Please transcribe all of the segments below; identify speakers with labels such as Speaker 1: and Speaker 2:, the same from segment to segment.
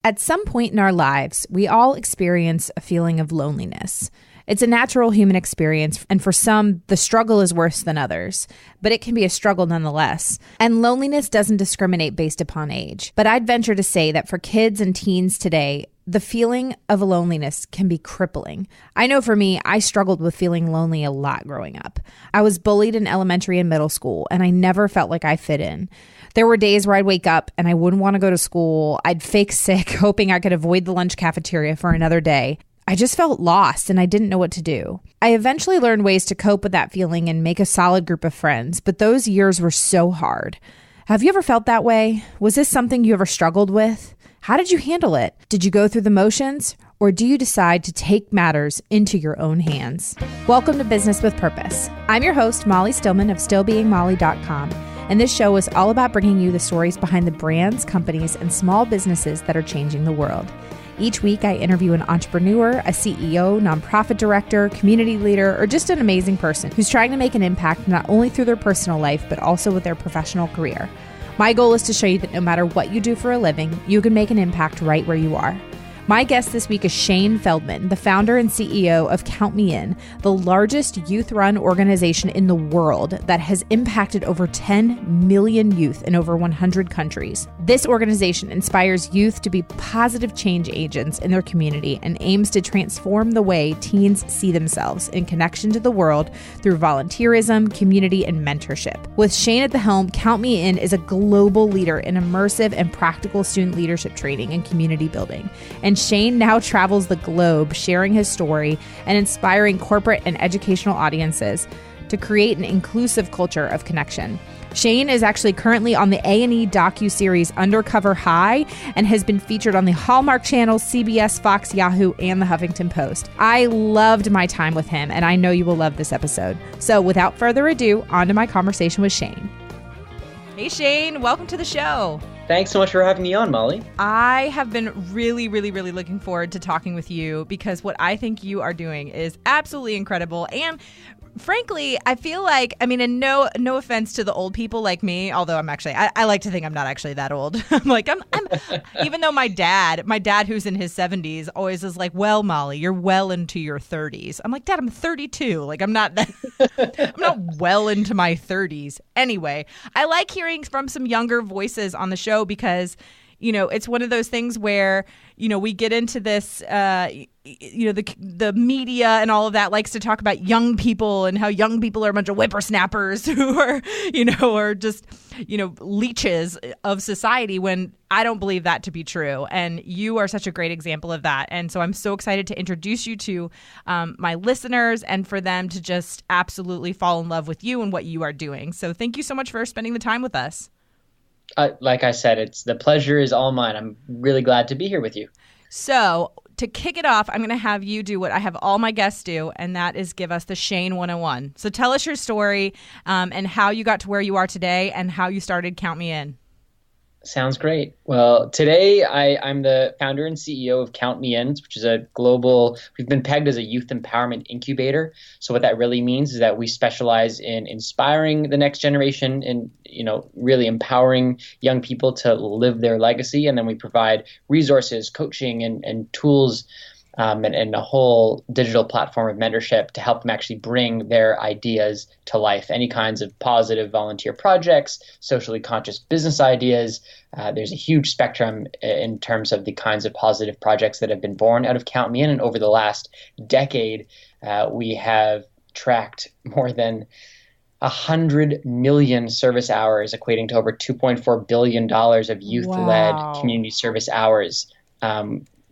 Speaker 1: At some point in our lives, we all experience a feeling of loneliness. It's a natural human experience, and for some, the struggle is worse than others, but it can be a struggle nonetheless. And loneliness doesn't discriminate based upon age. But I'd venture to say that for kids and teens today, the feeling of loneliness can be crippling. I know for me, I struggled with feeling lonely a lot growing up. I was bullied in elementary and middle school, and I never felt like I fit in. There were days where I'd wake up and I wouldn't want to go to school. I'd fake sick, hoping I could avoid the lunch cafeteria for another day. I just felt lost and I didn't know what to do. I eventually learned ways to cope with that feeling and make a solid group of friends, but those years were so hard. Have you ever felt that way? Was this something you ever struggled with? How did you handle it? Did you go through the motions? Or do you decide to take matters into your own hands? Welcome to Business with Purpose. I'm your host, Molly Stillman of stillbeingmolly.com. And this show is all about bringing you the stories behind the brands, companies, and small businesses that are changing the world. Each week, I interview an entrepreneur, a CEO, nonprofit director, community leader, or just an amazing person who's trying to make an impact not only through their personal life, but also with their professional career. My goal is to show you that no matter what you do for a living, you can make an impact right where you are. My guest this week is Shane Feldman, the founder and CEO of Count Me In, the largest youth-run organization in the world that has impacted over 10 million youth in over 100 countries. This organization inspires youth to be positive change agents in their community and aims to transform the way teens see themselves in connection to the world through volunteerism, community, and mentorship. With Shane at the helm, Count Me In is a global leader in immersive and practical student leadership training and community building. And Shane now travels the globe sharing his story and inspiring corporate and educational audiences to create an inclusive culture of connection. Shane is actually currently on the A&E docuseries Undercover High and has been featured on the Hallmark Channel, CBS, Fox, Yahoo, and the Huffington Post. I loved my time with him, and I know you will love this episode. So without further ado, on to my conversation with Shane. Hey Shane, welcome to the show.
Speaker 2: Thanks so much for having me on, Molly.
Speaker 1: I have been really looking forward to talking with you because what I think you are doing is absolutely incredible. And frankly, I feel like, and no offense to the old people like me, although I like to think I'm not actually that old. I'm even though my dad who's in his 70s always is like, well, Molly, you're well into your 30s. I'm like, Dad, I'm 32. Like, I'm not well into my 30s. Anyway, I like hearing from some younger voices on the show because, it's one of those things where, we get into this, the media and all of that likes to talk about young people and how young people are a bunch of whippersnappers who are, are just, leeches of society when I don't believe that to be true. And you are such a great example of that. And so I'm so excited to introduce you to my listeners and for them to just absolutely fall in love with you and what you are doing. So thank you so much for spending the time with us.
Speaker 2: Like I said, the pleasure is all mine. I'm really glad to be here with you.
Speaker 1: So to kick it off, I'm going to have you do what I have all my guests do, and that is give us the Shane 101. So tell us your story and how you got to where you are today and how you started Count Me In.
Speaker 2: Sounds great. Well, today I'm the founder and CEO of Count Me In, which is we've been pegged as a youth empowerment incubator. So what that really means is that we specialize in inspiring the next generation and, really empowering young people to live their legacy. And then we provide resources, coaching, and tools and a whole digital platform of mentorship to help them actually bring their ideas to life. Any kinds of positive volunteer projects, socially conscious business ideas. There's a huge spectrum in terms of the kinds of positive projects that have been born out of Count Me In. And over the last decade, we have tracked more than 100 million service hours, equating to over $2.4 billion of youth-led community service hours,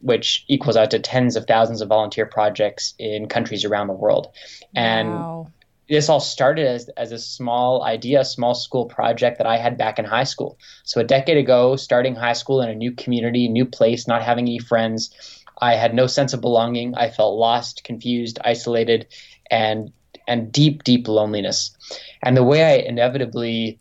Speaker 2: which equals out to tens of thousands of volunteer projects in countries around the world. And this all started as a small idea, a small school project that I had back in high school. So a decade ago, starting high school in a new community, new place, not having any friends, I had no sense of belonging. I felt lost, confused, isolated, and deep loneliness. And the way I inevitably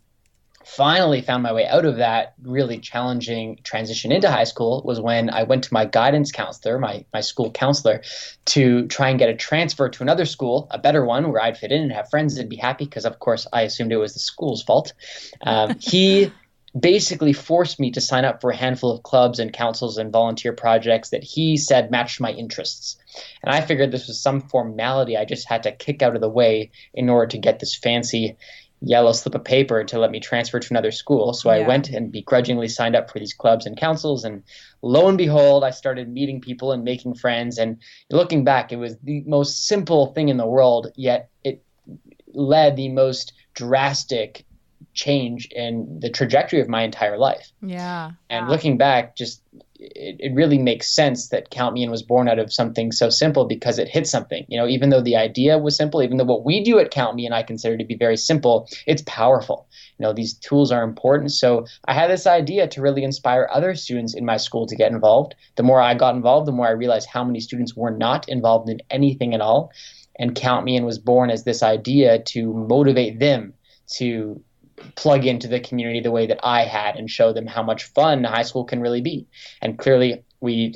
Speaker 2: finally found my way out of that really challenging transition into high school was when I went to my guidance counselor, my school counselor, to try and get a transfer to another school, a better one where I'd fit in and have friends and be happy because, of course, I assumed it was the school's fault. He basically forced me to sign up for a handful of clubs and councils and volunteer projects that he said matched my interests. And I figured this was some formality I just had to kick out of the way in order to get this fancy yellow slip of paper to let me transfer to another school. So I went and begrudgingly signed up for these clubs and councils. And lo and behold, I started meeting people and making friends. And looking back, it was the most simple thing in the world, yet it led the most drastic change in the trajectory of my entire life.
Speaker 1: Yeah.
Speaker 2: And looking back, just it really makes sense that Count Me In was born out of something so simple because it hit something. You know, even though the idea was simple, even though what we do at Count Me In I consider to be very simple, it's powerful. You know, these tools are important. So I had this idea to really inspire other students in my school to get involved. The more I got involved, the more I realized how many students were not involved in anything at all. And Count Me In was born as this idea to motivate them to plug into the community the way that I had and show them how much fun high school can really be. And clearly we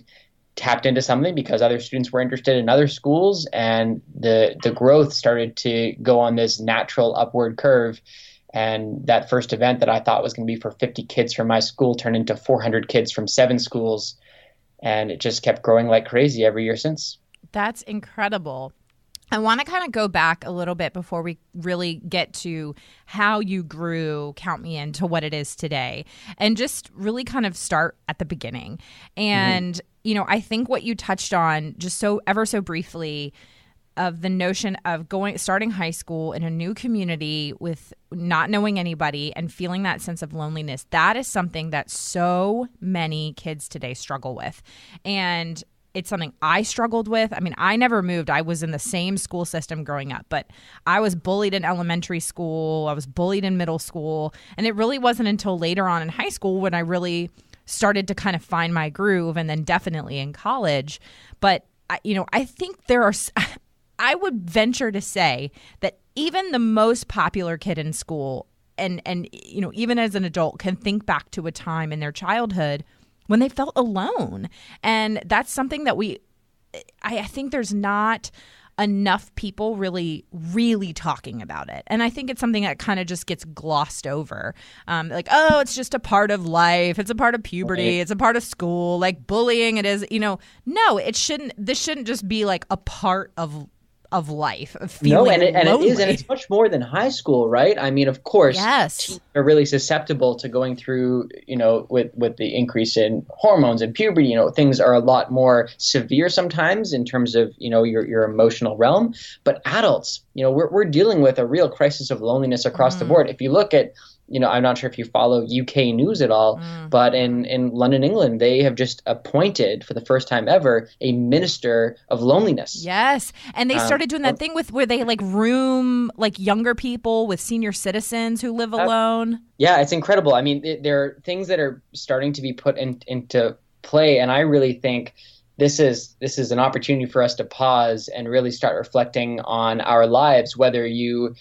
Speaker 2: tapped into something because other students were interested in other schools, and the growth started to go on this natural upward curve. And that first event that I thought was going to be for 50 kids from my school turned into 400 kids from 7 schools. And it just kept growing like crazy every year since.
Speaker 1: That's incredible. I want to kind of go back a little bit before we really get to how you grew Count Me In to what it is today, and just really kind of start at the beginning. And, you know, I think what you touched on just ever so briefly of the notion of starting high school in a new community with not knowing anybody and feeling that sense of loneliness, that is something that so many kids today struggle with. And it's something I struggled with. I mean, I never moved. I was in the same school system growing up, but I was bullied in elementary school. I was bullied in middle school. And it really wasn't until later on in high school when I really started to kind of find my groove, and then definitely in college. But, I think I would venture to say that even the most popular kid in school and even as an adult can think back to a time in their childhood when they felt alone. And that's something that I think there's not enough people really talking about it. And I think it's something that kind of just gets glossed over. It's just a part of life. It's a part of puberty. Right. It's a part of school. Like bullying, it is, no, it shouldn't. This shouldn't just be like a part of life, of feeling
Speaker 2: it
Speaker 1: lonely.
Speaker 2: is, and it's much more than high school, right? I mean, of course,
Speaker 1: yes.
Speaker 2: Teens are really susceptible to going through, with the increase in hormones and puberty, things are a lot more severe sometimes in terms of, your emotional realm. But adults, we're dealing with a real crisis of loneliness across the board. If you look at, I'm not sure if you follow UK news at all, but in London, England, they have just appointed for the first time ever a minister of loneliness.
Speaker 1: Yes. And they started doing that thing where they room younger people with senior citizens who live alone.
Speaker 2: Yeah, it's incredible. I mean, there are things that are starting to be put into play. And I really think this is an opportunity for us to pause and really start reflecting on our lives, whether you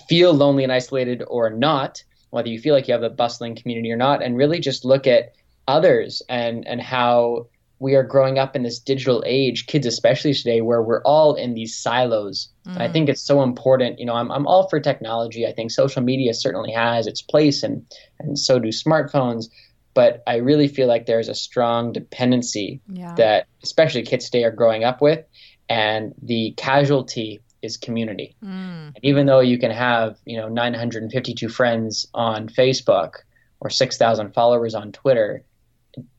Speaker 2: feel lonely and isolated or not, whether you feel like you have a bustling community or not, and really just look at others and how we are growing up in this digital age, kids especially today, where we're all in these silos. I think it's so important. I'm all for technology. I think social media certainly has its place, and so do smartphones. But I really feel like there's a strong dependency that especially kids today are growing up with, and the casualty is community. And even though you can have 952 friends on Facebook or 6,000 followers on Twitter,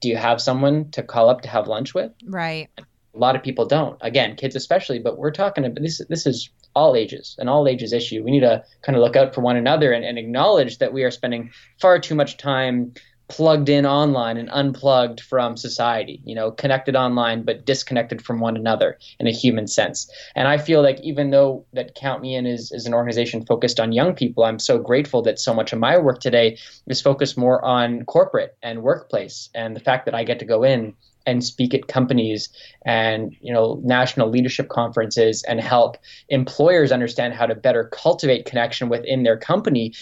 Speaker 2: do you have someone to call up to have lunch with?
Speaker 1: Right.
Speaker 2: A lot of people don't. Again, kids especially, but we're talking about this is all ages, an all ages issue. We need to kind of look out for one another and acknowledge that we are spending far too much time plugged in online and unplugged from society, connected online but disconnected from one another in a human sense. And I feel like even though that Count Me In is an organization focused on young people, I'm so grateful that so much of my work today is focused more on corporate and workplace, and the fact that I get to go in and speak at companies and national leadership conferences and help employers understand how to better cultivate connection within their company.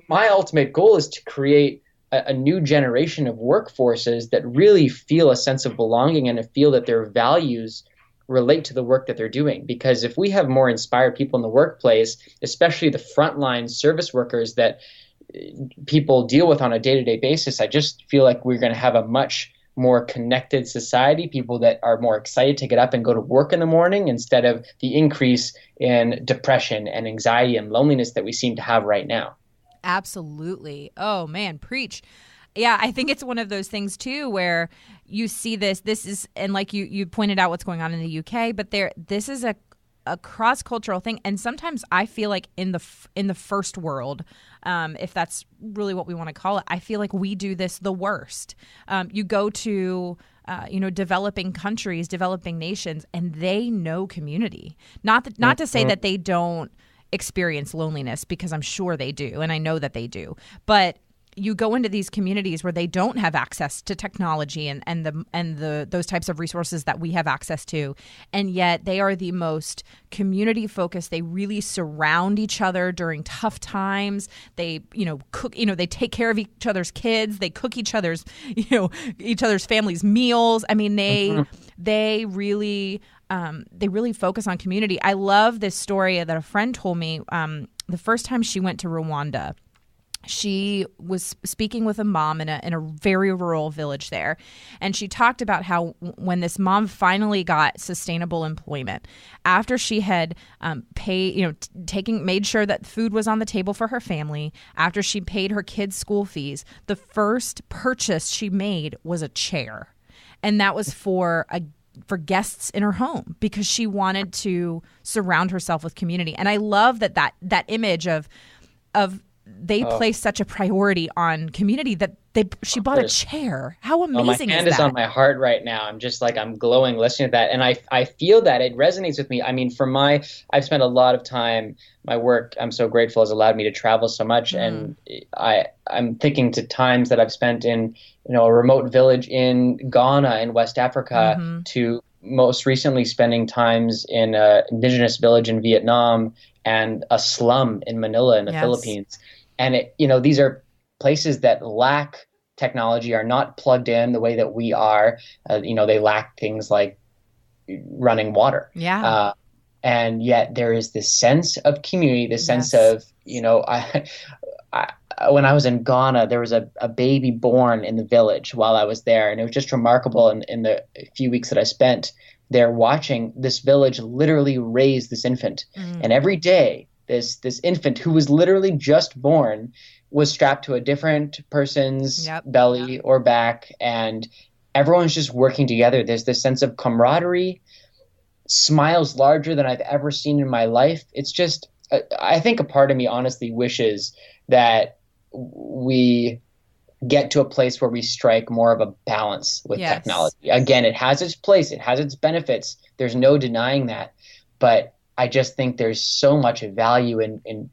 Speaker 2: My ultimate goal is to create a new generation of workforces that really feel a sense of belonging and feel that their values relate to the work that they're doing. Because if we have more inspired people in the workplace, especially the frontline service workers that people deal with on a day-to-day basis, I just feel like we're going to have a much more connected society, people that are more excited to get up and go to work in the morning instead of the increase in depression and anxiety and loneliness that we seem to have right now.
Speaker 1: Absolutely. Oh man, preach. Yeah, I think it's one of those things too where you see this is, and like you pointed out what's going on in the UK, but this is a cross-cultural thing. And sometimes I feel like in the first world, if that's really what we want to call it, I feel like we do this the worst. You go to developing countries, developing nations, and they know community. Not to say that they don't experience loneliness, because I'm sure they do, and I know that they do. But you go into these communities where they don't have access to technology and those types of resources that we have access to, and yet they are the most community focused. They really surround each other during tough times. They cook. They take care of each other's kids. They cook each other's families' meals. I mean, they really focus on community. I love this story that a friend told me. The first time she went to Rwanda, she was speaking with a mom in a very rural village there. And she talked about how when this mom finally got sustainable employment, after she had made sure that food was on the table for her family, after she paid her kids' school fees, the first purchase she made was a chair. And that was for guests in her home, because she wanted to surround herself with community. And I love that image of they place such a priority on community that she bought a chair. How amazing is that?
Speaker 2: My hand is on my heart right now. I'm just like, I'm glowing listening to that. And I feel that it resonates with me. I mean, I've spent a lot of time, my work, I'm so grateful, has allowed me to travel so much. And I'm thinking to times that I've spent in, a remote village in Ghana in West Africa, to most recently spending times in an indigenous village in Vietnam and a slum in Manila in the Philippines. And these are places that lack technology, are not plugged in the way that we are. They lack things like running water.
Speaker 1: Yeah.
Speaker 2: And yet there is this sense of community, this sense of, when I was in Ghana, there was a baby born in the village while I was there. And it was just remarkable in the few weeks that I spent there watching this village literally raise this infant. And every day, this infant who was literally just born was strapped to a different person's belly or back, and everyone's just working together. There's this sense of camaraderie, smiles larger than I've ever seen in my life. It's just, I think a part of me honestly wishes that we get to a place where we strike more of a balance with technology. Again, it has its place, it has its benefits. There's no denying that. But I just think there's so much value in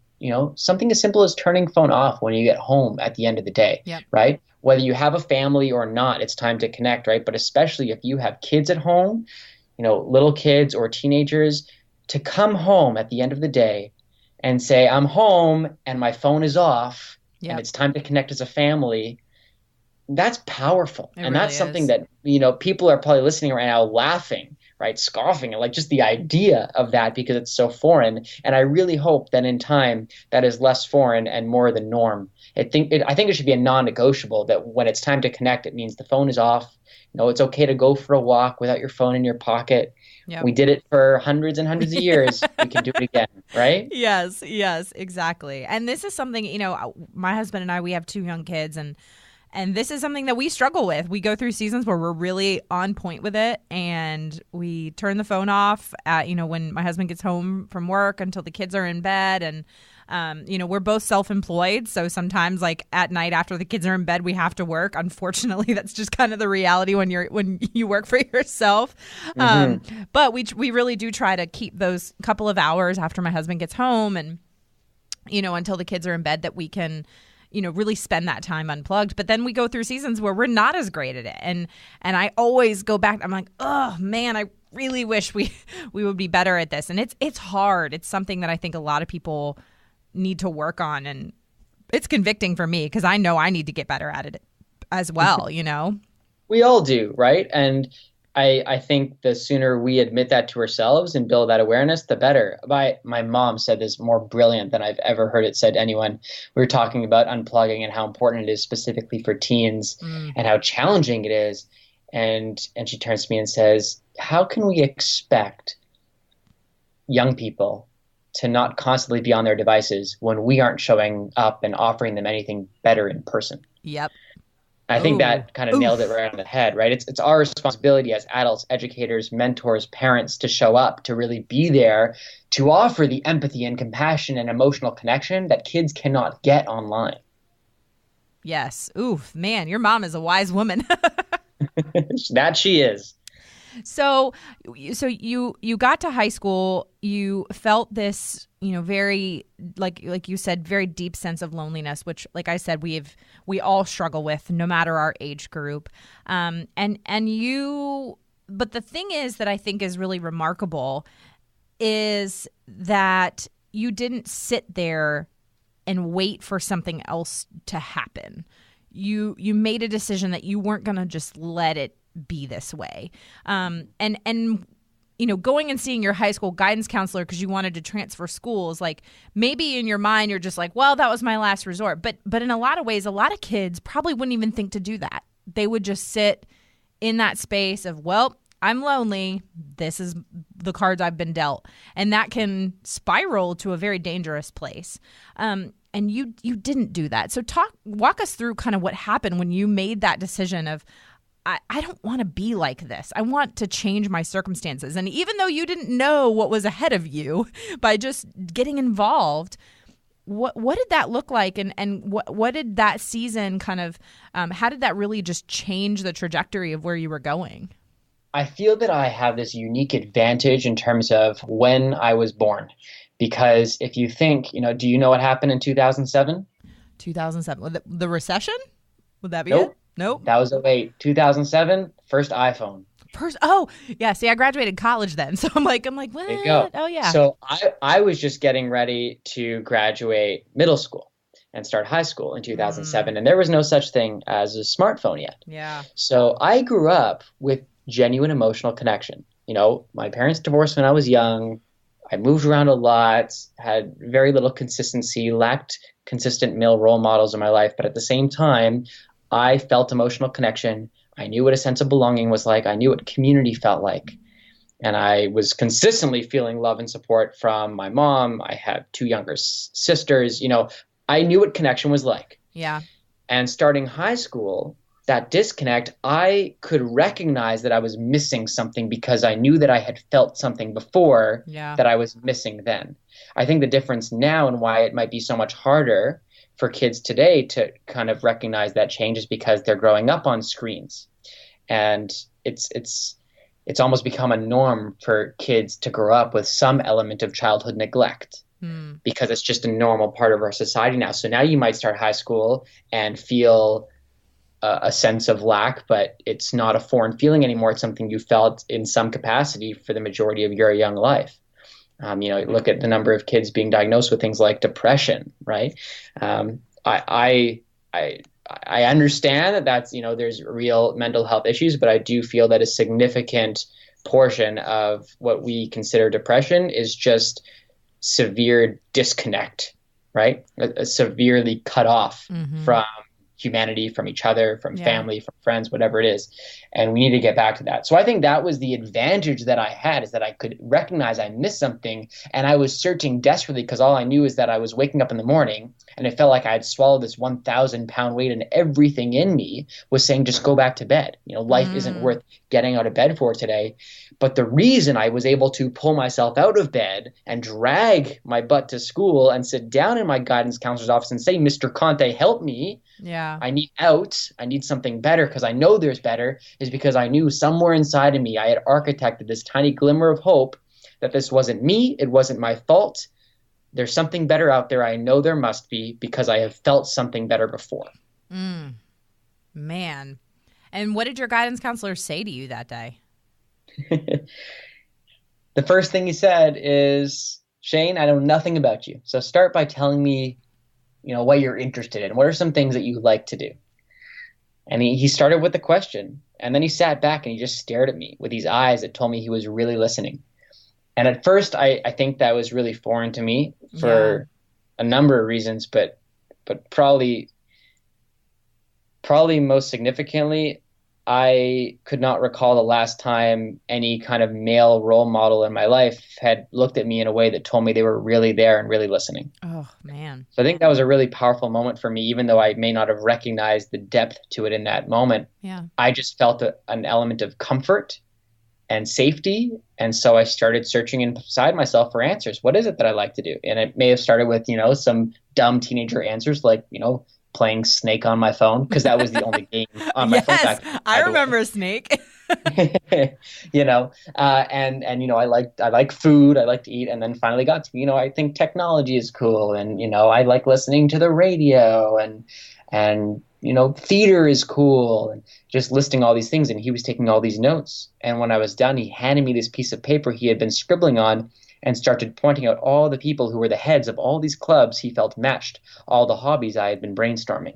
Speaker 2: something as simple as turning phone off when you get home at the end of the day, right? Whether you have a family or not, it's time to connect, right? But especially if you have kids at home, little kids or teenagers, to come home at the end of the day and say, I'm home and my phone is off and it's time to connect as a family. That's powerful. And that's something that, people are probably listening right now laughing, right? Scoffing at like just the idea of that because it's so foreign. And I really hope that in time that is less foreign and more the norm. I think it should be a non-negotiable that when it's time to connect, it means the phone is off. It's okay to go for a walk without your phone in your pocket. Yep. We did it for hundreds and hundreds of years. We can do it again, right?
Speaker 1: Yes, exactly. And this is something, my husband and I, we have 2 young kids, and this is something that we struggle with. We go through seasons where we're really on point with it, and we turn the phone off at, when my husband gets home from work until the kids are in bed. And, we're both self-employed. So sometimes like at night after the kids are in bed, we have to work. Unfortunately, that's just kind of the reality when you work for yourself. But we really do try to keep those couple of hours after my husband gets home and, until the kids are in bed, that we can really spend that time unplugged. But then we go through seasons where we're not as great at it. And I always go back. I'm like, oh man, I really wish we would be better at this. And it's hard. It's something that I think a lot of people need to work on. And it's convicting for me because I know I need to get better at it as well,
Speaker 2: We all do, right? And I think the sooner we admit that to ourselves and build that awareness, the better. My mom said this more brilliant than I've ever heard it said to anyone. We were talking about unplugging and how important it is specifically for teens and how challenging it is. And she turns to me and says, how can we expect young people to not constantly be on their devices when we aren't showing up and offering them anything better in person?
Speaker 1: Yep.
Speaker 2: I think that kind of nailed it right on the head, right? It's our responsibility as adults, educators, mentors, parents to show up, to really be there, to offer the empathy and compassion and emotional connection that kids cannot get online.
Speaker 1: Yes. Oof, man, your mom is a wise woman.
Speaker 2: That she is.
Speaker 1: So you got to high school, you felt this, very, like you said, very deep sense of loneliness, which, like I said, we all struggle with, no matter our age group. But the thing is that I think is really remarkable is that you didn't sit there and wait for something else to happen. You made a decision that you weren't going to just let it be this way. And going and seeing your high school guidance counselor because you wanted to transfer schools, like maybe in your mind you're just like, well, that was my last resort. But in a lot of ways, a lot of kids probably wouldn't even think to do that. They would just sit in that space of, well, I'm lonely. This is the cards I've been dealt. And that can spiral to a very dangerous place. And you didn't do that. So walk us through kind of what happened when you made that decision of, I don't want to be like this. I want to change my circumstances. And even though you didn't know what was ahead of you by just getting involved, what did that look like? And what did that season kind of, how did that really just change the trajectory of where you were going?
Speaker 2: I feel that I have this unique advantage in terms of when I was born. Because if you think, do you know what happened in 2007?
Speaker 1: 2007. The recession? Would that be
Speaker 2: Nope.
Speaker 1: it? Nope.
Speaker 2: That was 2008. 2007, first iPhone.
Speaker 1: Oh, yeah. See, I graduated college then. So I'm like, what?
Speaker 2: There you go.
Speaker 1: Oh, yeah.
Speaker 2: So I was just getting ready to graduate middle school and start high school in 2007. And there was no such thing as a smartphone yet.
Speaker 1: Yeah.
Speaker 2: So I grew up with genuine emotional connection. My parents divorced when I was young. I moved around a lot, had very little consistency, lacked consistent male role models in my life. But at the same time, I felt emotional connection. I knew what a sense of belonging was like. I knew what community felt like. And I was consistently feeling love and support from my mom. I had two younger sisters. I knew what connection was like.
Speaker 1: Yeah.
Speaker 2: And starting high school, that disconnect, I could recognize that I was missing something because I knew that I had felt something before that I was missing then. I think the difference now and why it might be so much harder for kids today to kind of recognize that change is because they're growing up on screens. And it's almost become a norm for kids to grow up with some element of childhood neglect because it's just a normal part of our society now. So now you might start high school and feel a sense of lack, but it's not a foreign feeling anymore. It's something you felt in some capacity for the majority of your young life. Look at the number of kids being diagnosed with things like depression, right? I understand that that's, there's real mental health issues, but I do feel that a significant portion of what we consider depression is just severe disconnect, right? A severely cut off from humanity, from each other, from family, from friends, whatever it is. And we need to get back to that. So I think that was the advantage that I had, is that I could recognize I missed something, and I was searching desperately because all I knew is that I was waking up in the morning and it felt like I had swallowed this 1,000-pound weight, and everything in me was saying, just go back to bed. Life isn't worth getting out of bed for today. But the reason I was able to pull myself out of bed and drag my butt to school and sit down in my guidance counselor's office and say, Mr. Conte, help me.
Speaker 1: Yeah.
Speaker 2: I need out. I need something better because I know there's better, is because I knew somewhere inside of me I had architected this tiny glimmer of hope that this wasn't me. It wasn't my fault. There's something better out there. I know there must be because I have felt something better before.
Speaker 1: Man. And what did your guidance counselor say to you that day?
Speaker 2: The first thing he said is, Shane, I know nothing about you. So start by telling me, what you're interested in. What are some things that you like to do? And he started with the question, and then he sat back and he just stared at me with these eyes that told me he was really listening. And at first, I think that was really foreign to me
Speaker 1: Yeah.
Speaker 2: for a number of reasons, but probably most significantly, I could not recall the last time any kind of male role model in my life had looked at me in a way that told me they were really there and really listening.
Speaker 1: Oh, man.
Speaker 2: So I think that was a really powerful moment for me, even though I may not have recognized the depth to it in that moment.
Speaker 1: Yeah.
Speaker 2: I just felt an element of comfort and safety. And so I started searching inside myself for answers. What is it that I like to do? And it may have started with, some dumb teenager answers like, playing Snake on my phone, because that was the only game on my phone back then,
Speaker 1: I
Speaker 2: by the way.
Speaker 1: remember Snake.
Speaker 2: I like food, I like to eat, and then finally got to, I think technology is cool, and I like listening to the radio, and theater is cool, and just listing all these things. And he was taking all these notes, and when I was done, he handed me this piece of paper he had been scribbling on and started pointing out all the people who were the heads of all these clubs he felt matched all the hobbies I had been brainstorming.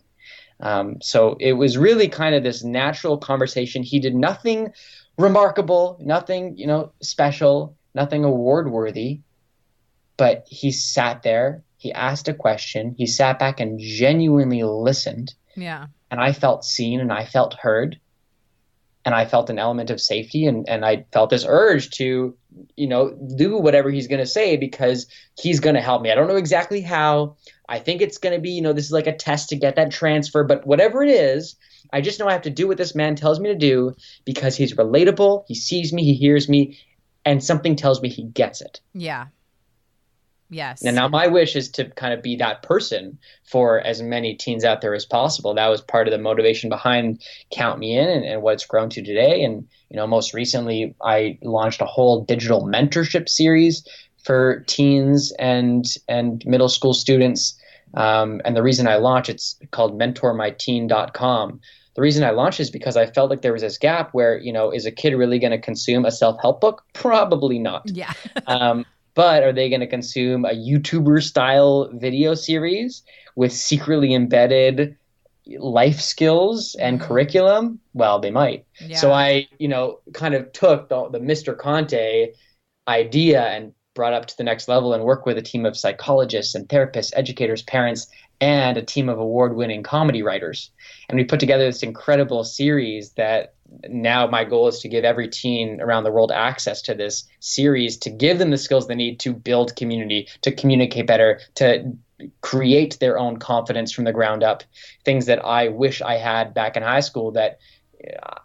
Speaker 2: So it was really kind of this natural conversation. He did nothing remarkable, nothing, special, nothing award worthy, but he sat there, he asked a question, he sat back and genuinely listened.
Speaker 1: Yeah.
Speaker 2: And I felt seen and I felt heard, and I felt an element of safety, and I felt this urge to, do whatever he's going to say, because he's going to help me. I don't know exactly how. I think it's going to be, this is like a test to get that transfer, but whatever it is, I just know I have to do what this man tells me to do, because he's relatable, he sees me, he hears me, and something tells me he gets it.
Speaker 1: Yeah. Yes.
Speaker 2: And now my wish is to kind of be that person for as many teens out there as possible. That was part of the motivation behind Count Me In and what it's grown to today. And, most recently I launched a whole digital mentorship series for teens and middle school students. And the reason I launched, it's called mentormyteen.com. The reason I launched is because I felt like there was this gap where, is a kid really going to consume a self-help book? Probably not.
Speaker 1: Yeah.
Speaker 2: But are they going to consume a YouTuber style video series with secretly embedded life skills and curriculum? Well, they might.
Speaker 1: Yeah.
Speaker 2: So I, kind of took the Mr. Conte idea and brought up to the next level and worked with a team of psychologists and therapists, educators, parents, and a team of award-winning comedy writers. And we put together this incredible series that now my goal is to give every teen around the world access to this series, to give them the skills they need to build community, to communicate better, to create their own confidence from the ground up. Things that I wish I had back in high school that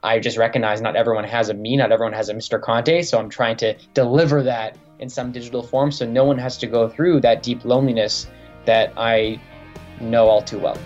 Speaker 2: I just recognize not everyone has a me, not everyone has a Mr. Conte. So I'm trying to deliver that in some digital form so no one has to go through that deep loneliness that I know all too well.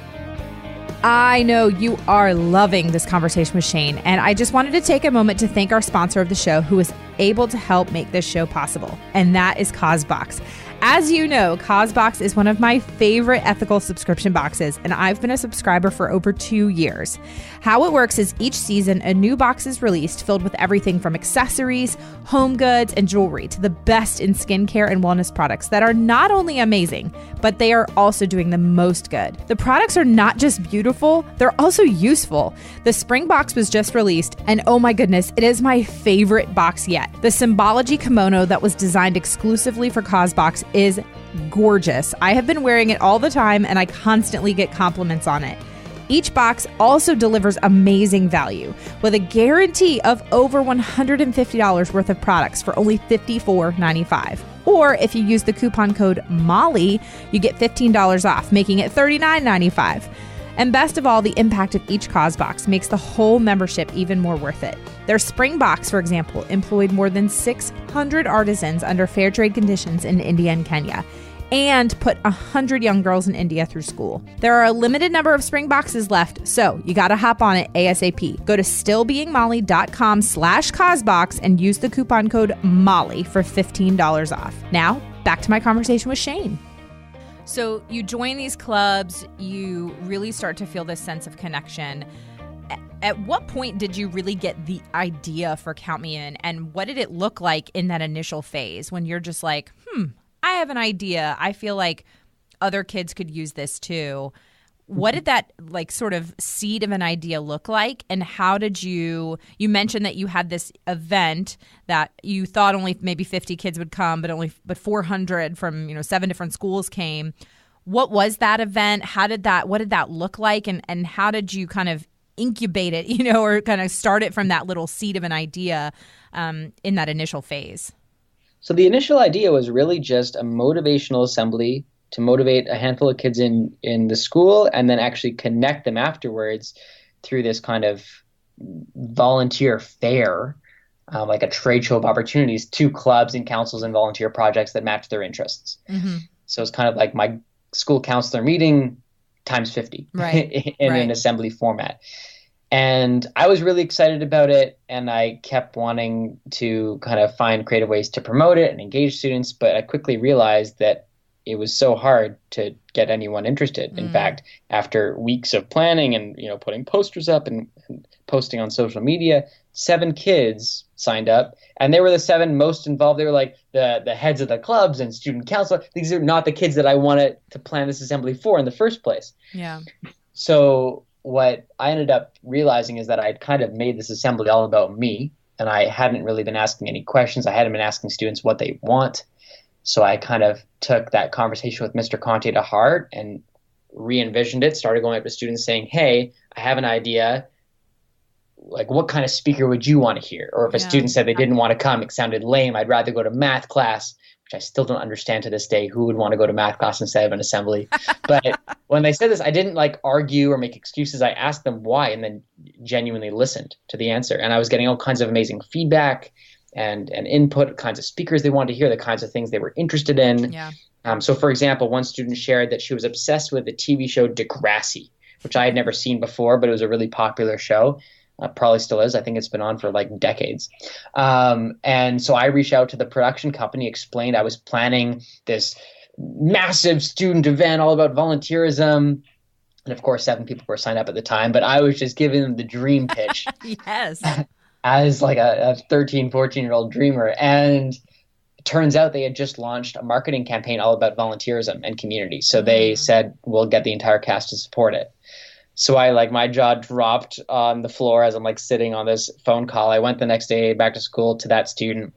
Speaker 1: I know you are loving this conversation with Shane, and I just wanted to take a moment to thank our sponsor of the show, who is able to help make this show possible, and that is CauseBox. As you know, CauseBox is one of my favorite ethical subscription boxes, and I've been a subscriber for over 2 years. How it works is each season, a new box is released filled with everything from accessories, home goods, and jewelry to the best in skincare and wellness products that are not only amazing, but they are also doing the most good. The products are not just beautiful, they're also useful. The spring box was just released, and oh my goodness, it is my favorite box yet. The Symbology kimono that was designed exclusively for CauseBox is gorgeous. I have been wearing it all the time, and I constantly get compliments on it. Each box also delivers amazing value with a guarantee of over $150 worth of products for only $54.95. Or if you use the coupon code MOLLY, you get $15 off, making it $39.95. And best of all, the impact of each CauseBox makes the whole membership even more worth it. Their spring box, for example, employed more than 600 artisans under fair trade conditions in India and Kenya, and put 100 young girls in India through school. There are a limited number of spring boxes left, so you gotta hop on it ASAP. Go to stillbeingmolly.com/CauseBox and use the coupon code MOLLY for $15 off. Now, back to my conversation with Shane. So you join these clubs, you really start to feel this sense of connection. At what point did you really get the idea for Count Me In, and what did it look like in that initial phase when you're just like, I have an idea. I feel like other kids could use this too. what did that like sort of seed of an idea look like? And how did you mentioned that you had this event that you thought only maybe 50 kids would come, but 400 from, 7 different schools came. What was that event? What did that look like? And how did you kind of incubate it, or kind of start it from that little seed of an idea in that initial phase?
Speaker 2: So the initial idea was really just a motivational assembly to motivate a handful of kids in the school, and then actually connect them afterwards through this kind of volunteer fair, like a trade show of opportunities to clubs and councils and volunteer projects that match their interests. Mm-hmm. So it's kind of like my school counselor meeting times 50 in an assembly format. And I was really excited about it, and I kept wanting to kind of find creative ways to promote it and engage students, but I quickly realized that it was so hard to get anyone interested. In fact, after weeks of planning and putting posters up and posting on social media, 7 kids signed up, and they were the 7 most involved. They were like the heads of the clubs and student council. These are not the kids that I wanted to plan this assembly for in the first place.
Speaker 1: Yeah.
Speaker 2: So what I ended up realizing is that I'd kind of made this assembly all about me, and I hadn't really been asking any questions. I hadn't been asking students what they want. So I kind of took that conversation with Mr. Conte to heart and re-envisioned it, started going up to students saying, hey, I have an idea. Like, what kind of speaker would you want to hear? Or if a student said they didn't want to come, it sounded lame, I'd rather go to math class, which I still don't understand to this day. Who would want to go to math class instead of an assembly? But when they said this, I didn't argue or make excuses. I asked them why, and then genuinely listened to the answer. And I was getting all kinds of amazing feedback and input, kinds of speakers they wanted to hear, the kinds of things they were interested in.
Speaker 1: Yeah.
Speaker 2: So, for example, one student shared that she was obsessed with the TV show Degrassi, which I had never seen before, but it was a really popular show. Probably still is. I think it's been on for decades. And so I reached out to the production company, explained I was planning this massive student event all about volunteerism. And of course, 7 people were signed up at the time, but I was just giving them the dream pitch.
Speaker 1: Yes.
Speaker 2: As a 13, 14-year-old dreamer. And it turns out they had just launched a marketing campaign all about volunteerism and community. So they said, we'll get the entire cast to support it. So my jaw dropped on the floor as I'm sitting on this phone call. I went the next day back to school to that student,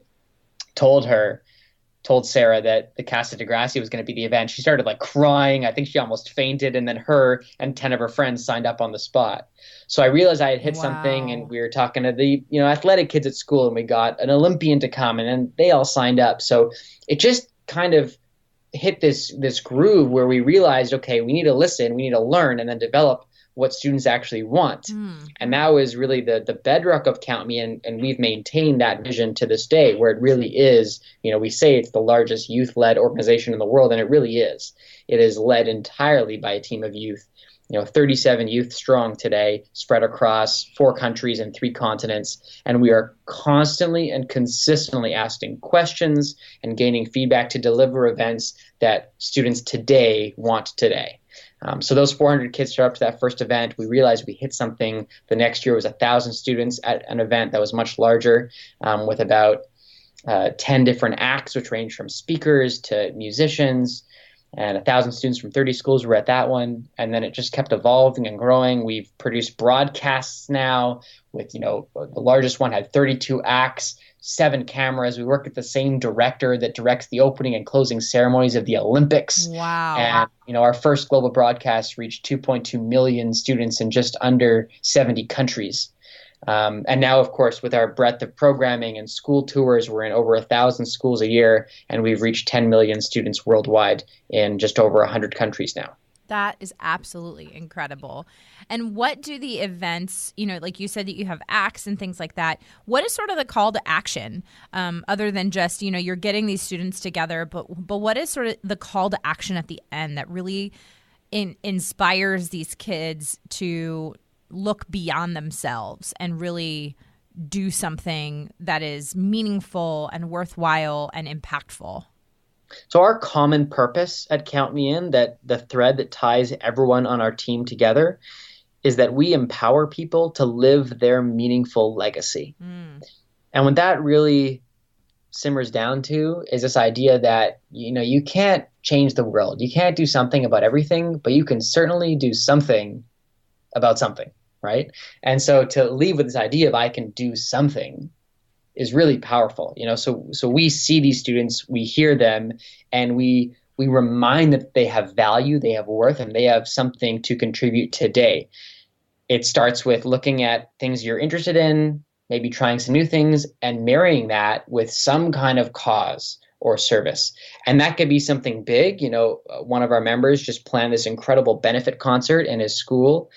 Speaker 2: told Sarah that the cast of Degrassi was going to be the event. She started crying. I think she almost fainted. And then her and 10 of her friends signed up on the spot. So I realized I had hit something, and we were talking to the athletic kids at school, and we got an Olympian to come, and then they all signed up. So it just kind of hit this groove where we realized, okay, we need to listen, we need to learn, and then develop what students actually want. And that was really the bedrock of Count Me, and we've maintained that vision to this day, where it really is, we say it's the largest youth-led organization in the world, and it really is. It is led entirely by a team of youth, 37 youth strong today, spread across 4 countries and 3 continents. And we are constantly and consistently asking questions and gaining feedback to deliver events that students today want today. So those 400 kids showed up to that first event. We realized we hit something. The next year was 1,000 students at an event that was much larger, with about 10 different acts, which range from speakers to musicians. And 1,000 students from 30 schools were at that one. And then it just kept evolving and growing. We've produced broadcasts now with, the largest one had 32 acts, 7 cameras. We work with the same director that directs the opening and closing ceremonies of the Olympics.
Speaker 1: Wow.
Speaker 2: And, our first global broadcast reached 2.2 million students in just under 70 countries. And now, of course, with our breadth of programming and school tours, we're in over 1,000 schools a year, and we've reached 10 million students worldwide in just over 100 countries now.
Speaker 1: That is absolutely incredible. And what do the events, like you said that you have acts and things like that, what is sort of the call to action, other than just, you're getting these students together, but what is sort of the call to action at the end that really inspires these kids to look beyond themselves and really do something that is meaningful and worthwhile and impactful?
Speaker 2: So our common purpose at Count Me In, that the thread that ties everyone on our team together, is that we empower people to live their meaningful legacy. And when that really simmers down to is this idea that, you can't change the world. You can't do something about everything, but you can certainly do something about something, right? And so to leave with this idea of I can do something is really powerful. So we see these students, we hear them, and we remind them that they have value, they have worth, and they have something to contribute today. It starts with looking at things you're interested in, maybe trying some new things, and marrying that with some kind of cause or service. And that could be something big. One of our members just planned this incredible benefit concert in his school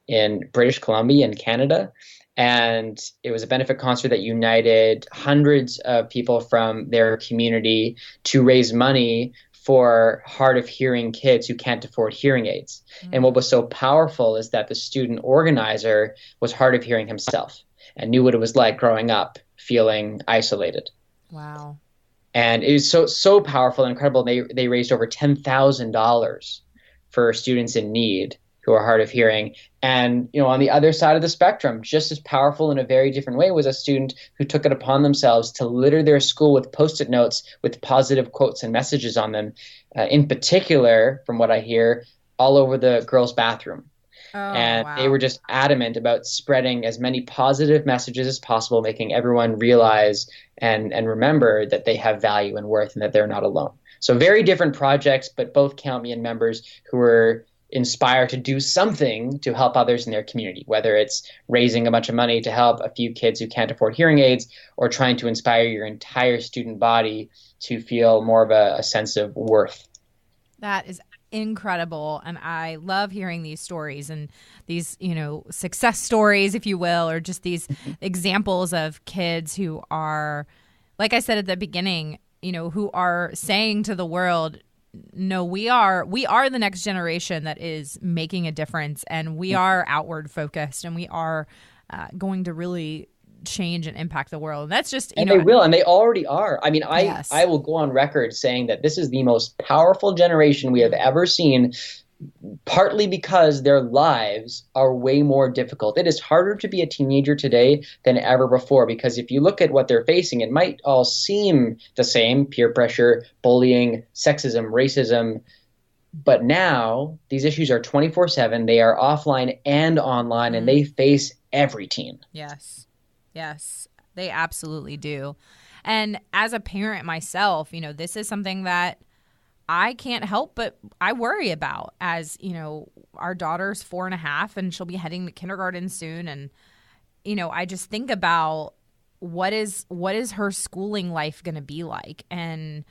Speaker 2: in British Columbia in Canada. And it was a benefit concert that united hundreds of people from their community to raise money for hard of hearing kids who can't afford hearing aids. And what was so powerful is that the student organizer was hard of hearing himself and knew what it was like growing up feeling isolated.
Speaker 1: Wow. And
Speaker 2: it was so powerful and incredible. They raised over $10,000 for students in need who are hard of hearing. And, on the other side of the spectrum, just as powerful in a very different way, was a student who took it upon themselves to litter their school with Post-it notes with positive quotes and messages on them. In particular, from what I hear, all over the girls' bathroom. Wow. They were just adamant about spreading as many positive messages as possible, making everyone realize and remember that they have value and worth and that they're not alone. So very different projects, but both Count Me In members who were inspired to do something to help others in their community, whether it's raising a bunch of money to help a few kids who can't afford hearing aids, or trying to inspire your entire student body to feel more of a sense of worth.
Speaker 1: That is incredible. And I love hearing these stories and these, success stories, if you will, or just these examples of kids who are, like I said at the beginning, who are saying to the world, no, we are the next generation that is making a difference, and we are outward focused, and we are going to really change and impact the world. And that's just,
Speaker 2: they will, and they already are. I mean,
Speaker 1: yes.
Speaker 2: I will go on record saying that this is the most powerful generation we have ever seen, partly because their lives are way more difficult. It is harder to be a teenager today than ever before, because if you look at what they're facing, it might all seem the same: peer pressure, bullying, sexism, racism. But now these issues are 24/7. They are offline and online, and they face every teen.
Speaker 1: Yes, they absolutely do. And as a parent myself, this is something that I can't help but I worry about, as, our daughter's 4.5 and she'll be heading to kindergarten soon. And, I just think about what is her schooling life going to be like? And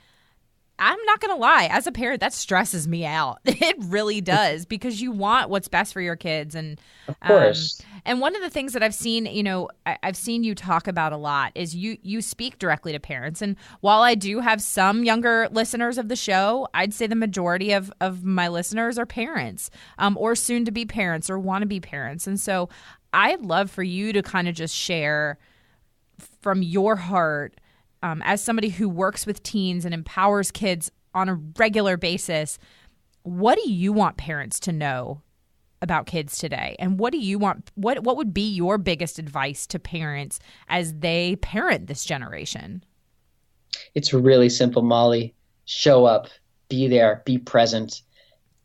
Speaker 1: I'm not going to lie, as a parent, that stresses me out. It really does, because you want what's best for your kids. And
Speaker 2: of course.
Speaker 1: And one of the things that I've seen, I've seen you talk about a lot is you speak directly to parents. And while I do have some younger listeners of the show, I'd say the majority of my listeners are parents, or soon to be parents, or want to be parents. And so I'd love for you to kind of just share from your heart, as somebody who works with teens and empowers kids on a regular basis, what do you want parents to know about kids today? And what do you want? What would be your biggest advice to parents as they parent this generation?
Speaker 2: It's really simple, Molly. Show up, be there, be present.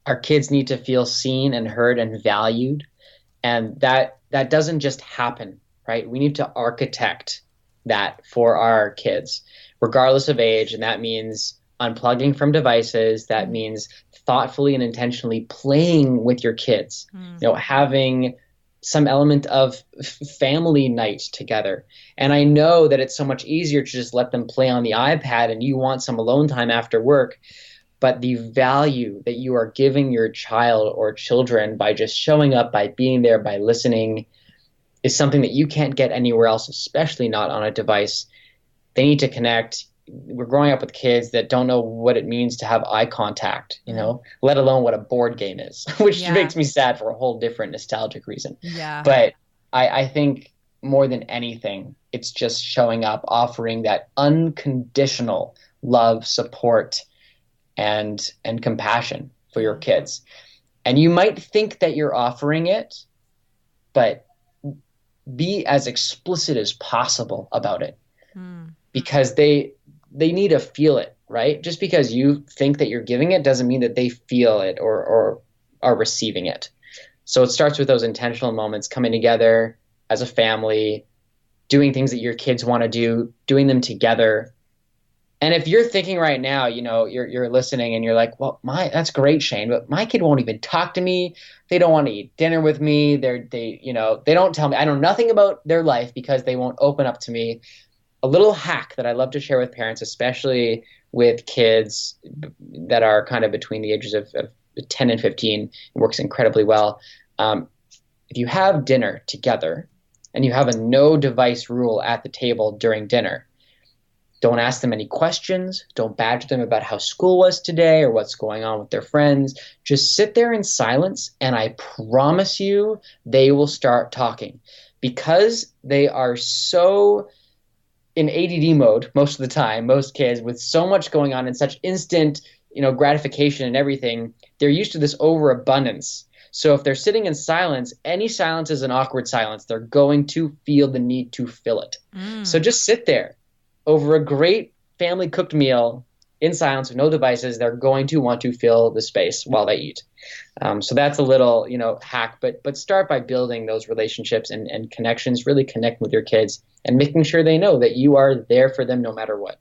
Speaker 2: Our kids need to feel seen and heard and valued. And that doesn't just happen, right? We need to architect that for our kids, regardless of age. And that means unplugging from devices. That means thoughtfully and intentionally playing with your kids, having some element of family night together. And I know that it's so much easier to just let them play on the iPad and you want some alone time after work. But the value that you are giving your child or children by just showing up, by being there, by listening, is something that you can't get anywhere else, especially not on a device. They need to connect. We're growing up with kids that don't know what it means to have eye contact, let alone what a board game is, which makes me sad for a whole different nostalgic reason.
Speaker 1: Yeah.
Speaker 2: But I think more than anything, it's just showing up, offering that unconditional love, support, and compassion for your kids. And you might think that you're offering it, but be as explicit as possible about it, because they they need to feel it, right? Just because you think that you're giving it doesn't mean that they feel it or are receiving it. So it starts with those intentional moments, coming together as a family, doing things that your kids want to do, doing them together. And if you're thinking right now, you're listening and you're like, well, that's great, Shane, but my kid won't even talk to me. They don't want to eat dinner with me. They don't tell me. I know nothing about their life because they won't open up to me. A little hack that I love to share with parents, especially with kids that are kind of between the ages of 10 and 15, it works incredibly well. If you have dinner together and you have a no device rule at the table during dinner, don't ask them any questions. Don't badger them about how school was today or what's going on with their friends. Just sit there in silence, and I promise you they will start talking, because they are so in ADD mode most of the time, most kids, with so much going on and such instant gratification and everything. They're used to this overabundance. So if they're sitting in silence, any silence is an awkward silence. They're going to feel the need to fill it. So just sit there over a great family cooked meal in silence with no devices. They're going to want to fill the space while they eat. So that's a little, hack, but start by building those relationships and connections, really connect with your kids and making sure they know that you are there for them no matter what.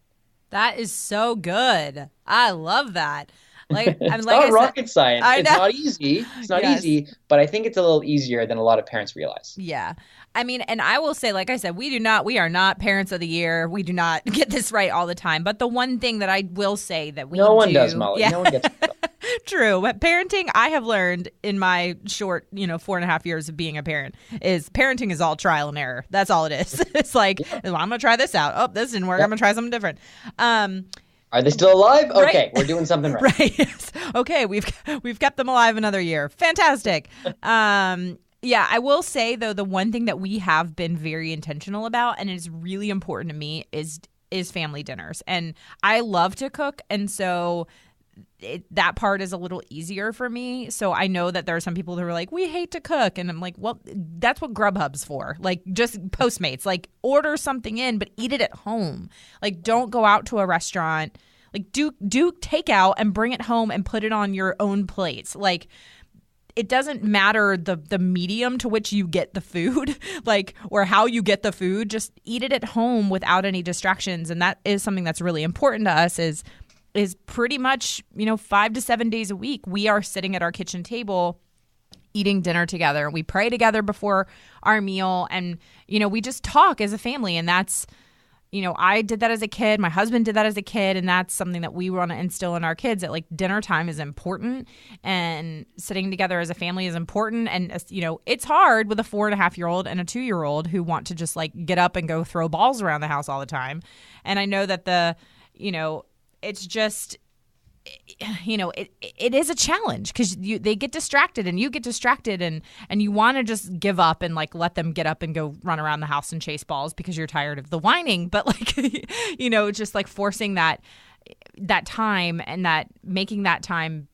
Speaker 1: That is so good. I love that.
Speaker 2: It's not rocket science. It's not easy. It's not easy, but I think it's a little easier than a lot of parents realize.
Speaker 1: Yeah. I mean, and I will say, like I said, we are not parents of the year. We do not get this right all the time. But the one thing that I will say that we do.
Speaker 2: No one does, Molly. Yeah. No one gets it.
Speaker 1: True. But parenting, I have learned in my short, 4.5 years of being a parent, is parenting is all trial and error. That's all it is. It's like, well, I'm going to try this out. Oh, this didn't work. I'm going to try something different.
Speaker 2: Are they still alive? Okay, right. We're doing something right.
Speaker 1: Right. Yes. Okay, we've kept them alive another year. Fantastic. Yeah, I will say, though, the one thing that we have been very intentional about, and is really important to me, is family dinners. And I love to cook, and so that part is a little easier for me. So I know that there are some people who are like, we hate to cook. And I'm like, well, that's what Grubhub's for. Like, just Postmates. Like, order something in, but eat it at home. Like, don't go out to a restaurant. Like, do takeout and bring it home and put it on your own plates. Like, it doesn't matter the medium to which you get the food, like, or how you get the food. Just eat it at home without any distractions. And that is something that's really important to us, is pretty much, 5 to 7 days a week, we are sitting at our kitchen table eating dinner together. We pray together before our meal, and, we just talk as a family. And that's, I did that as a kid. My husband did that as a kid. And that's something that we want to instill in our kids, that like dinner time is important and sitting together as a family is important. And, it's hard with a 4.5-year-old and a 2-year-old who want to just like get up and go throw balls around the house all the time. And I know that it's just, it is a challenge, because they get distracted and you get distracted, and you want to just give up and like let them get up and go run around the house and chase balls because you're tired of the whining. But like, just like forcing that time, and that making that time,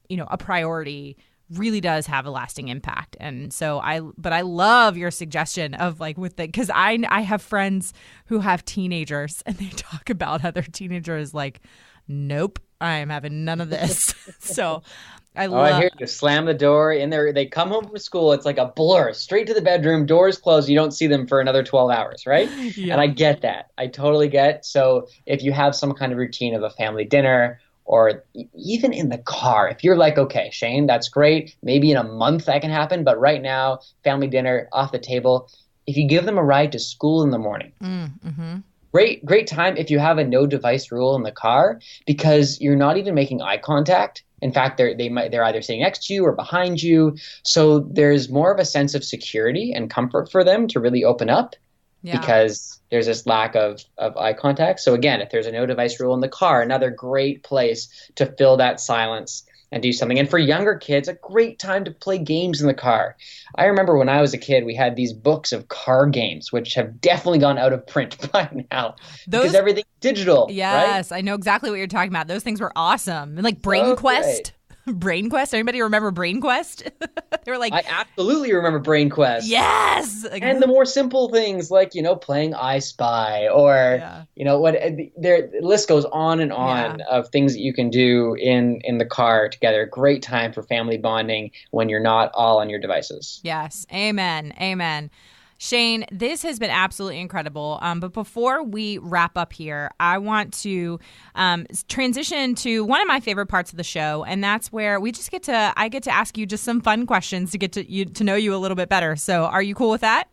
Speaker 1: a priority, really does have a lasting impact. And so I love your suggestion of like because I have friends who have teenagers, and they talk about how their teenager is like, nope, I am having none of this. So I
Speaker 2: hear you. Slam the door in there. They come home from school. It's like a blur, straight to the bedroom, doors closed. You don't see them for another 12 hours, right? Yeah. And I get that. I totally get. So if you have some kind of routine of a family dinner, or even in the car, if you're like, okay, Shane, that's great. Maybe in a month that can happen. But right now, family dinner off the table. If you give them a ride to school in the morning, great time if you have a no device rule in the car, because you're not even making eye contact. In fact, they're either sitting next to you or behind you. So there's more of a sense of security and comfort for them to really open up. Yeah. Because there's this lack of eye contact. So again, if there's a no device rule in the car, another great place to fill that silence and do something. And for younger kids, a great time to play games in the car. I remember when I was a kid, we had these books of car games, which have definitely gone out of print by now, because everything's digital.
Speaker 1: Yes, right? I know exactly what you're talking about. Those things were awesome. And like Brain Quest. Brain Quest. Anybody remember Brain Quest? They were like,
Speaker 2: I absolutely remember Brain Quest.
Speaker 1: yes.
Speaker 2: And the more simple things like, playing I Spy or, the list goes on and on of things that you can do in the car together. Great time for family bonding when you're not all on your devices.
Speaker 1: Yes. Amen. Amen. Shane, this has been absolutely incredible. But before we wrap up here, I want to transition to one of my favorite parts of the show, and that's where I get to ask you just some fun questions to get to know you a little bit better. So, are you cool with that?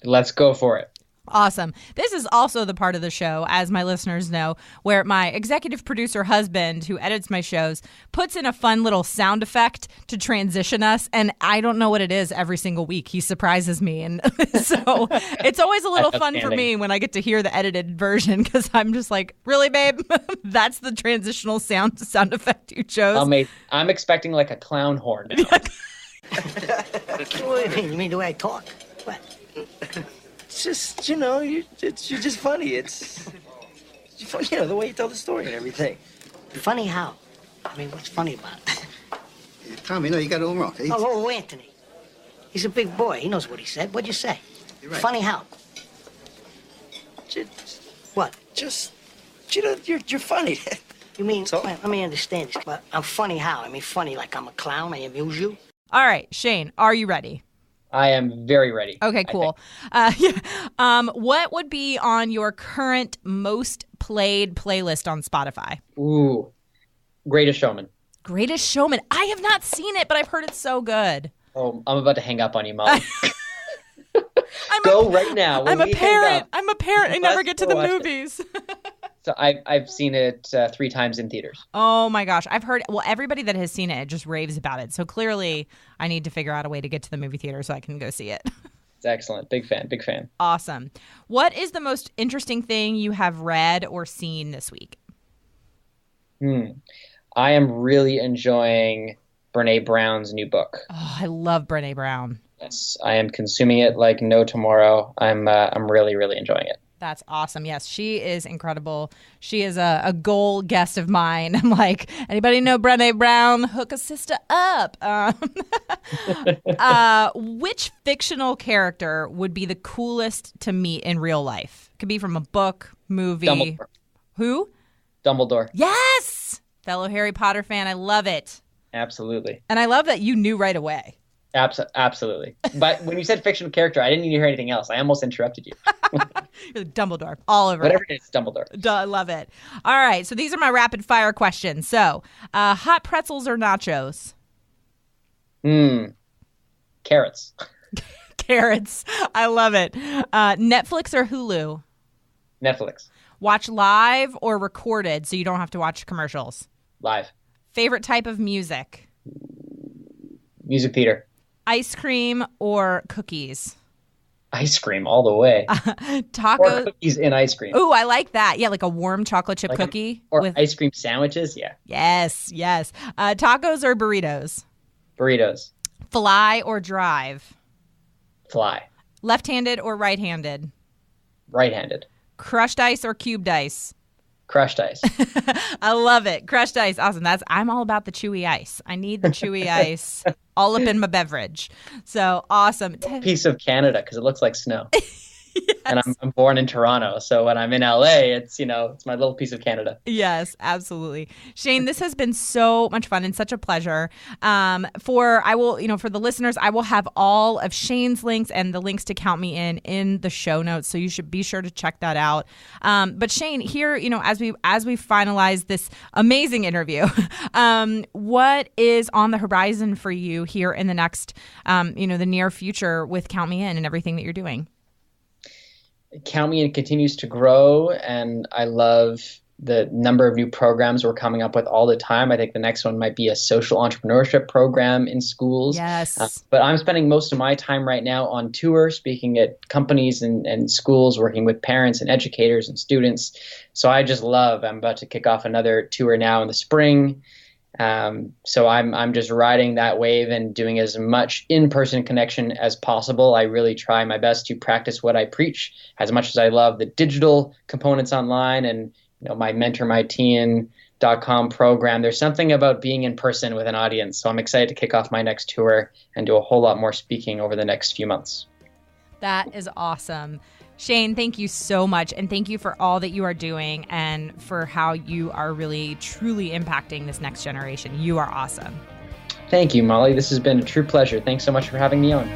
Speaker 2: Let's go for it.
Speaker 1: Awesome. This is also the part of the show, as my listeners know, where my executive producer husband, who edits my shows, puts in a fun little sound effect to transition us. And I don't know what it is every single week. He surprises me. And so it's always a little fun for me when I get to hear the edited version, because I'm just like, really, babe? That's the transitional sound effect you chose?
Speaker 2: I'm expecting like a clown horn now.
Speaker 3: What do you mean? You mean the way I talk? What? It's just, you're just funny. It's the way you tell the story and everything. Funny how? I mean, what's funny about it?
Speaker 4: Tommy, no, you got it all wrong.
Speaker 3: Oh, Anthony. He's a big boy. He knows what he said. What'd you say?
Speaker 4: You're right.
Speaker 3: Funny how? What?
Speaker 4: Just, you're funny.
Speaker 3: You mean,
Speaker 4: So?
Speaker 3: let me understand this, but I'm funny how? I mean, funny like I'm a clown, I amuse you?
Speaker 1: All right, Shane, are you ready?
Speaker 2: I am very ready.
Speaker 1: Okay, cool. What would be on your current most played playlist on Spotify?
Speaker 2: Ooh, Greatest Showman.
Speaker 1: Greatest Showman. I have not seen it, but I've heard it's so good.
Speaker 2: Oh, I'm about to hang up on you, Molly. Go right now.
Speaker 1: I'm a parent. I never get to the movies.
Speaker 2: So I've seen it 3 times in theaters.
Speaker 1: Oh my gosh. I've heard, everybody that has seen it just raves about it. So clearly I need to figure out a way to get to the movie theater so I can go see it.
Speaker 2: It's excellent. Big fan.
Speaker 1: Awesome. What is the most interesting thing you have read or seen this week?
Speaker 2: I am really enjoying Brene Brown's new book.
Speaker 1: Oh, I love Brene Brown.
Speaker 2: Yes, I am consuming it like no tomorrow. I'm really, really enjoying it.
Speaker 1: That's awesome. Yes, she is incredible. She is a goal guest of mine. I'm like, anybody know Brene Brown? Hook a sister up. Which fictional character would be the coolest to meet in real life? Could be from a book, movie.
Speaker 2: Dumbledore.
Speaker 1: Who?
Speaker 2: Dumbledore.
Speaker 1: Yes! Fellow Harry Potter fan. I love it.
Speaker 2: Absolutely.
Speaker 1: And I love that you knew right away.
Speaker 2: Absolutely. But when you said fictional character, I didn't need to hear anything else. I almost interrupted you.
Speaker 1: You're like, Dumbledore, all over
Speaker 2: Whatever it is, Dumbledore.
Speaker 1: I love it. All right, so these are my rapid fire questions. So, hot pretzels or nachos?
Speaker 2: Carrots.
Speaker 1: Carrots. I love it. Netflix or Hulu?
Speaker 2: Netflix.
Speaker 1: Watch live or recorded so you don't have to watch commercials?
Speaker 2: Live.
Speaker 1: Favorite type of music?
Speaker 2: Music theater.
Speaker 1: Ice cream or cookies?
Speaker 2: Ice cream all the way.
Speaker 1: Tacos.
Speaker 2: Or cookies in ice cream.
Speaker 1: Ooh, I like that. Yeah, like a warm chocolate chip cookie.
Speaker 2: Or ice cream sandwiches. Yeah.
Speaker 1: Yes. Tacos or burritos?
Speaker 2: Burritos.
Speaker 1: Fly or drive?
Speaker 2: Fly.
Speaker 1: Left-handed or right-handed?
Speaker 2: Right-handed.
Speaker 1: Crushed ice or cubed ice?
Speaker 2: Crushed ice.
Speaker 1: I love it. Crushed ice. Awesome. I'm all about the chewy ice. I need the chewy ice all up in my beverage. So awesome.
Speaker 2: Piece of Canada because it looks like snow.
Speaker 1: Yes.
Speaker 2: And I'm born in Toronto, so when I'm in LA, it's it's my little piece of Canada.
Speaker 1: Yes, absolutely. Shane, this has been so much fun and such a pleasure. For the listeners, I will have all of Shane's links and the links to Count Me in the show notes, so you should be sure to check that out. But Shane, here, as we finalize this amazing interview, what is on the horizon for you here in the next, the near future with Count Me In and everything that you're doing?
Speaker 2: Count Me In continues to grow, and I love the number of new programs we're coming up with all the time. I think the next one might be a social entrepreneurship program in schools.
Speaker 1: Yes.
Speaker 2: But I'm spending most of my time right now on tour, speaking at companies and schools, working with parents and educators and students. So I'm about to kick off another tour now in the spring. So I'm just riding that wave and doing as much in-person connection as possible. I really try my best to practice what I preach as much as I love the digital components online and my mentormyteen.com program. There's something about being in person with an audience. So I'm excited to kick off my next tour and do a whole lot more speaking over the next few months.
Speaker 1: That is awesome. Shane, thank you so much. And thank you for all that you are doing and for how you are really, truly impacting this next generation. You are awesome.
Speaker 2: Thank you, Molly. This has been a true pleasure. Thanks so much for having me on.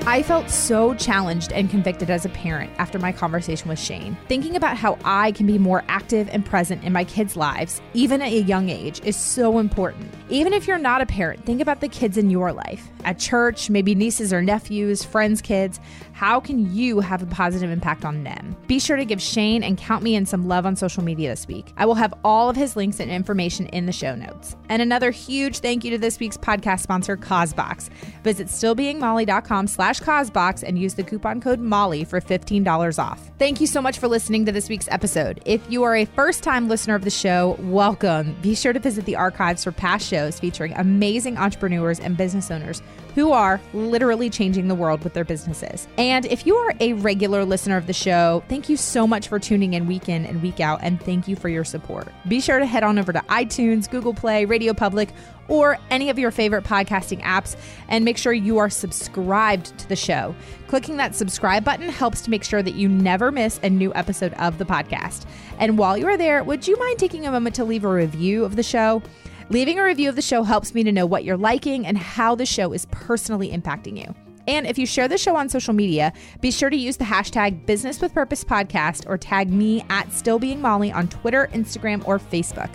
Speaker 1: I felt so challenged and convicted as a parent after my conversation with Shane. Thinking about how I can be more active and present in my kids' lives, even at a young age, is so important. Even if you're not a parent, think about the kids in your life. At church, maybe nieces or nephews, friends' kids. How can you have a positive impact on them? Be sure to give Shane and Count Me In some love on social media this week. I will have all of his links and information in the show notes. And another huge thank you to this week's podcast sponsor, Causebox. Visit stillbeingmolly.com/Causebox and use the coupon code MOLLY for $15 off. Thank you so much for listening to this week's episode. If you are a first-time listener of the show, welcome. Be sure to visit the archives for past shows featuring amazing entrepreneurs and business owners who are literally changing the world with their businesses. And if you are a regular listener of the show, thank you so much for tuning in and week out, and thank you for your support. Be sure to head on over to iTunes, Google Play, Radio Public, or any of your favorite podcasting apps, and make sure you are subscribed to the show. Clicking that subscribe button helps to make sure that you never miss a new episode of the podcast. And while you are there, would you mind taking a moment to leave a review of the show? Leaving a review of the show helps me to know what you're liking and how the show is personally impacting you. And if you share the show on social media, be sure to use the hashtag Business with Purpose Podcast or tag me at StillBeingMolly on Twitter, Instagram, or Facebook.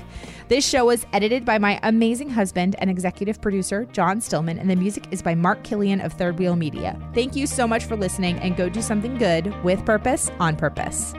Speaker 1: This show was edited by my amazing husband and executive producer, John Stillman, and the music is by Mark Killian of Third Wheel Media. Thank you so much for listening, and go do something good with purpose on purpose.